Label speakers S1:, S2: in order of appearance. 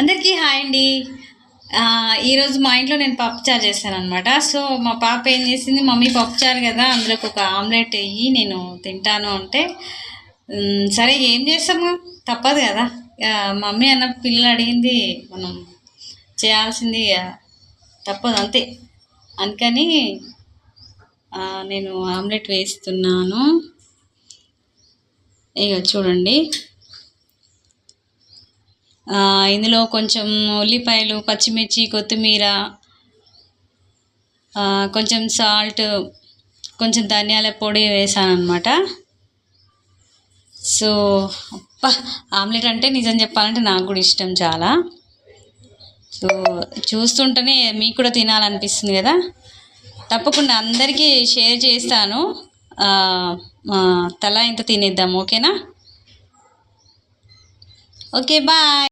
S1: అందరికీ హాయ్ అండి. ఈరోజు మా ఇంట్లో నేను పప్పుచారు చేశాను అనమాట. సో మా పాప ఏం చేసింది, మమ్మీ పప్పుచారు కదా అందులోకి ఒక ఆమ్లెట్ వేయి నేను తింటాను అంటే, సరే ఏం చేస్తాము, తప్పదు కదా. మమ్మీ అన్న పిల్లలు అడిగింది మనం చేయాల్సింది, తప్పదు అంతే. అందుకని నేను ఆమ్లెట్ వేస్తున్నాను. ఇక చూడండి, ఇందులో కొంచెం ఉల్లిపాయలు, పచ్చిమిర్చి, కొత్తిమీర, కొంచెం సాల్ట్, కొంచెం ధనియాల పొడి వేసాను అనమాట. సో ఆమ్లెట్ అంటే నిజం చెప్పాలంటే నాకు కూడా ఇష్టం చాలా. సో చూస్తుంటేనే మీకు కూడా తినాలనిపిస్తుంది కదా. తప్పకుండా అందరికీ షేర్ చేస్తాను. తలా ఇంత తినేద్దాం, ఓకేనా? Okay, bye.